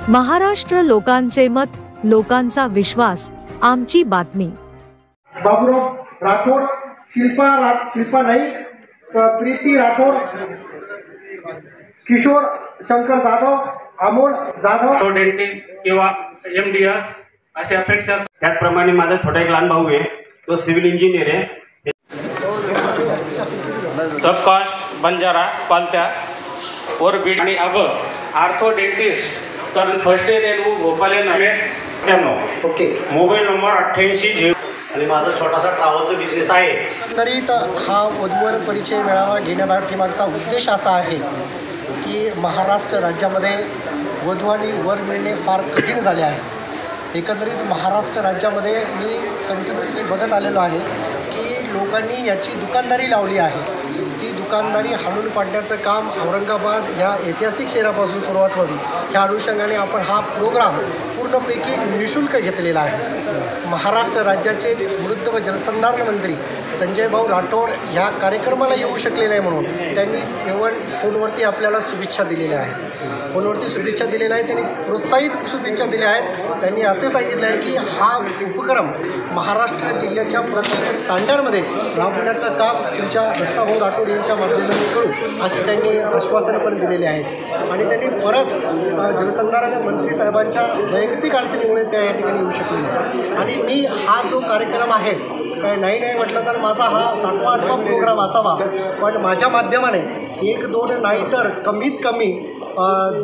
महाराष्ट्र लोकांचे मत, लोकांचा विश्वास, आमची बातमी। बाबूराव राठोड, शिल्पा नाईक, प्रीती राठोड, किशोर शंकर जाधव, अमोल जाधव, डेंटिस्ट किंवा MDS अशी अपेक्षा। त्याचप्रमाणे माझा छोटा एक लहान भाऊ आहे, तो सिव्हिल इंजिनियर आहे। सबकास्ट बंजारा पालत्या और बीड आणि अब आर्थो डेंटिस्ट तर first year in Bhopal okay. Mobile number 88 आणि माझा छोटासा ट्रॅव्हलचा बिझनेस आहे। तरी हा वधूवर परिचय मेळावा घेण्यामागचा उद्देश असा आहे की महाराष्ट्र राज्यामध्ये वधू आणि वर मिळणे फार कठीण झाले आहे। एकंदरीत महाराष्ट्र राज्यामध्ये मी कंटिन्युअसली बघत आलेलो आहे की लोकांनी याची दुकानदारी लावली आहे। ती दुकानदारी हाणून पाडण्याचं काम औरंगाबाद ह्या ऐतिहासिक शहरापासून सुरुवात व्हावी या अनुषंगाने आपण हा प्रोग्राम पूर्णपैकी निःशुल्क घेतलेला आहे। महाराष्ट्र राज्याचे मृद व जलसंधारण मंत्री संजय भाऊ राठोड ह्या कार्यक्रमाला येऊ शकले नाही म्हणून त्यांनी केवळ फोनवरती आपल्याला शुभेच्छा दिलेल्या आहेत। फोनवरती शुभेच्छा दिलेल्या आहेत, त्यांनी प्रोत्साहित शुभेच्छा दिल्या आहेत। त्यांनी असे सांगितले आहे की हा उपक्रम महाराष्ट्र जिल्ह्याच्या प्रत्येक तांड्यांमध्ये राबवण्याचं काम तुमच्या दत्ताभाऊ राठोड यांच्या माध्यमातून करू असे त्यांनी आश्वासन पण दिलेले आहेत। आणि त्यांनी परत जलसंधारण मंत्री साहेबांच्या वैयक्तिक अडचणीमुळे त्या या ठिकाणी येऊ शकले नाही। आणि मी हा जो कार्यक्रम आहे काय नाही म्हटलं तर माझा हा 7वा-8वा प्रोग्राम असावा, पण माझ्या माध्यमाने 1-2 नाही तर कमीत कमी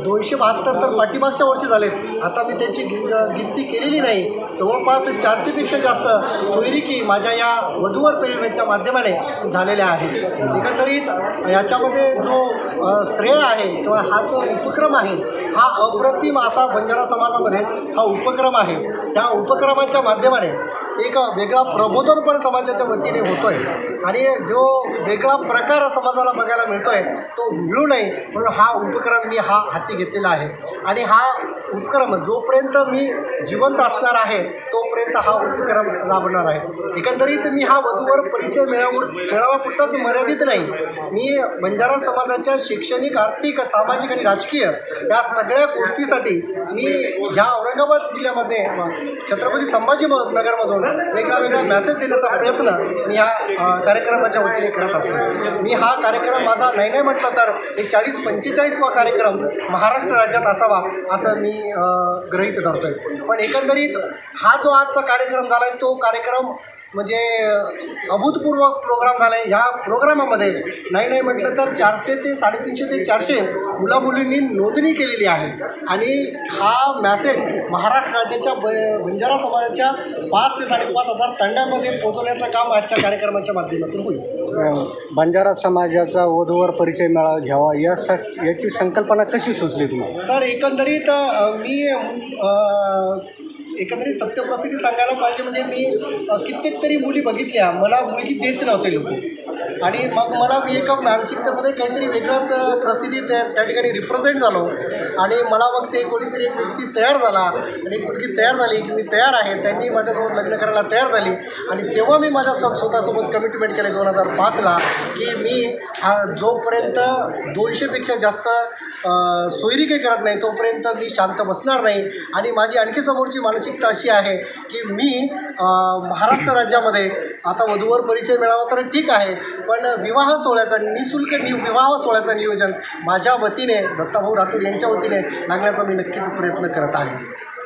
272 तर पाठीमागच्या वर्षी झालेत। आता मी त्याची गिनती केलेली नाही, जवळपास 400पेक्षा जास्त सोयरिकी माझ्या या वधूवर पेळीच्या माध्यमाने झालेल्या आहेत। एकंदरीत याच्यामध्ये जो श्रेय आहे किंवा हा जो उपक्रम आहे हा अप्रतिम असा बंजारा समाजामध्ये हा उपक्रम आहे। त्या उपक्रमाच्या माध्यमाने एक वेगळा प्रबोधन पण समाजाच्या वतीने होतो आहे आणि जो वेगळा प्रकार समाजाला बघायला मिळतो आहे तो मिळू नये म्हणून हा उपक्रम मी हा हाती घेतलेला आहे। आणि हा उपक्रम जोपर्यंत मी जिवंत असणार आहे तोपर्यंत हा उपक्रम राबवणार आहे। एकंदरीत मी हा वधूवर परिचय मेळावापुरताच मर्यादित नाही, मी बंजारा समाजाच्या शैक्षणिक, आर्थिक, सामाजिक आणि राजकीय या सगळ्या गोष्टीसाठी मी ह्या औरंगाबाद जिल्ह्यामध्ये छत्रपती संभाजीनगरमधून वेगळा मेसेज देण्याचा प्रयत्न मी ह्या कार्यक्रमाच्या वतीने करत असतो। मी हा कार्यक्रम माझा नाही म्हटलं तर एक 40-45वा कार्यक्रम महाराष्ट्र राज्यात असावा असं मी गृहीत धरतोय। पण एकंदरीत हा जो आजचा कार्यक्रम झाला आहे तो कार्यक्रम म्हणजे अभूतपूर्व प्रोग्राम झाला आहे। ह्या प्रोग्रामामध्ये नाही म्हटलं तर 400 ते 350 ते 400 मुलामुलींनी नोंदणी केलेली आहे। आणि हा मॅसेज महाराष्ट्र राज्याच्या बंजारा समाजाच्या 5 ते 5,500 तांड्यांमध्ये पोहोचवण्याचं काम आजच्या कार्यक्रमाच्या माध्यमातून होईल। बंजारा समाजाचा वधूवर परिचय मेळावा घ्यावा याची संकल्पना कशी सुचली तुम्हाला? सर, एकंदरीत मी सत्य परिस्थिती सांगायला पाहिजे म्हणजे मी कित्येक तरी मुली बघितल्या, मला मुलगी देत नव्हते लोक। आणि मग मला मी एका मानसिकतेमध्ये काहीतरी वेगळंच परिस्थिती त्या ठिकाणी रिप्रेझेंट झालो। आणि मला मग ते कोणीतरी एक व्यक्ती तयार झाला आणि एक मुलगी तयार झाली की मी तयार आहे, त्यांनी माझ्यासोबत लग्न करायला तयार झाली। आणि तेव्हा मी माझ्या स्वतःसोबत कमिटमेंट केले 2005ला की मी जोपर्यंत 200पेक्षा जास्त सोयरिकी करत नाही तोपर्यंत मी शांत बसणार नाही। आणि माझी आणखी समोरची मानसिकता अशी आहे की मी महाराष्ट्र राज्यामध्ये आता वधूवर परिचय मेळावा तर ठीक आहे, पण विवाह सोहळ्याचा निःशुल्क विवाह सोहळ्याचं नियोजन माझ्या वतीने दत्ताभाऊ राठोड यांच्या वतीने लागण्याचा मी नक्कीच प्रयत्न करत आहे।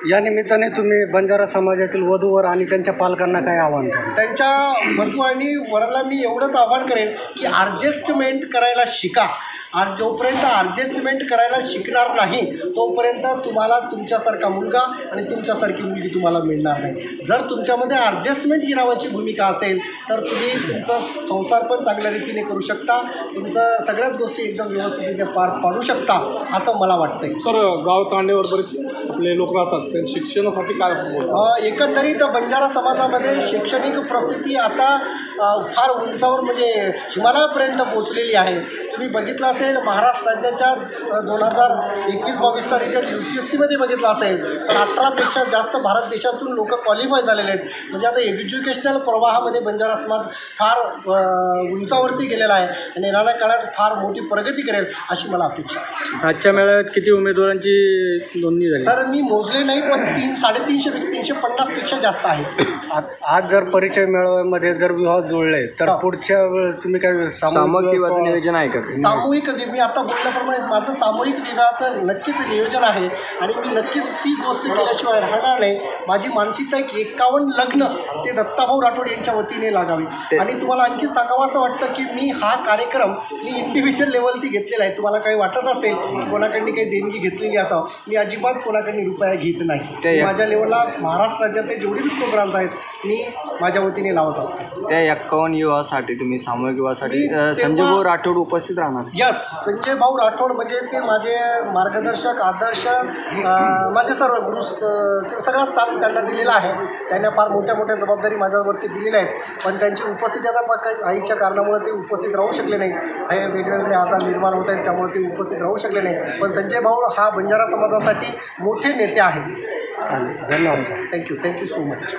या निमित्ताने तुम्ही बंजारा समाजातील वधूवर आणि त्यांच्या पालकांना काय आवाहन कराल? त्यांच्या वधू आणि वराला मी एवढंच आवाहन करेन की ॲडजस्टमेंट करायला शिका। जोपर्यंत ॲडजस्टमेंट करायला शिकणार नाही तोपर्यंत तुम्हाला तुमच्यासारखा मुलगा आणि तुमच्यासारखी मुलगी तुम्हाला मिळणार नाही। जर तुमच्यामध्ये ॲडजस्टमेंट ही नावाची भूमिका असेल तर तुम्ही तुमचा संसार पण चांगल्या रीतीने करू शकता, तुमचं सगळ्याच गोष्टी एकदम व्यवस्थितरित्या पार पाडू शकता असं मला वाटतं। सर, गाव तांडेवर बरेच आपले लोक राहतात, पण शिक्षणासाठी काय? एकंदरीत बंजारा समाजामध्ये शैक्षणिक परिस्थिती आता फार उंचावर म्हणजे हिमालयापर्यंत पोहोचलेली आहे. तुम्ही बघितलं असेल महाराष्ट्र राज्याच्या 2021-22चा रिझल्ट UPSCमध्ये बघितला असेल तर 18पेक्षा जास्त भारत देशातून लोक क्वालिफाय झालेले आहेत. म्हणजे आता एज्युकेशनल प्रवाहामध्ये बंजारा समाज फार उंचावरती गेलेला आहे आणि येणाऱ्या काळात फार मोठी प्रगती करेल अशी मला अपेक्षा आहे. आजच्या मेळाव्यात किती उमेदवारांची नोंदणी झाली? सर मी मोजले नाही पण 350-350पेक्षा जास्त आहे. आज जर परिचय मेळाव्यामध्ये जर विवाह जुळले तर पुढच्या वेळेस तुम्ही काय सामूहिक विवाहाचं नियोजन आहे का? सामूहिक मी आता बोलल्याप्रमाणे माझं सामूहिक विवाहाचं नक्कीच नियोजन आहे आणि मी नक्कीच ती गोष्ट केल्याशिवाय राहणार नाही. माझी मानसिकता एक 51 लग्न ते दत्ताभाऊ राठोड यांच्या वतीने लागावी. आणि तुम्हाला आणखी सांगावं असं वाटतं की मी हा कार्यक्रम मी इंडिव्हिज्युअल लेवलती घेतलेला आहे. तुम्हाला काही वाटत असेल की कोणाकडनी काही देणगी घेतलेली असावं, मी अजिबात कोणाकडनी रुपया घेत नाही. माझ्या लेवलला महाराष्ट्र राज्यातले जेवढे बी प्रोग्राम्स आहेत मी माझ्या वतीने लावत असतो. त्या 51 विवाहासाठी तुम्ही सामूहिक विवाहासाठी संजय भाऊ राठोड उपस्थित राहणार? यस, संजय भाऊ राठोड म्हणजे ते माझे मार्गदर्शक, आदर्श, माझे सर्व गुरु सगळं स्थान त्यांना दिलेलं आहे. त्यांना फार मोठ्या मोठ्या जबाबदारी माझ्यावरती दिलेल्या आहेत. पण त्यांची उपस्थिती आता काही आईच्या कारणामुळे ते उपस्थित राहू शकले नाही. हे वेगळे वेगळे आजार निर्माण होत आहेत त्यामुळे ते उपस्थित राहू शकले नाही. पण संजय भाऊ हा बंजारा समाजासाठी मोठे नेते आहेत. धन्यवाद. Thank you so much.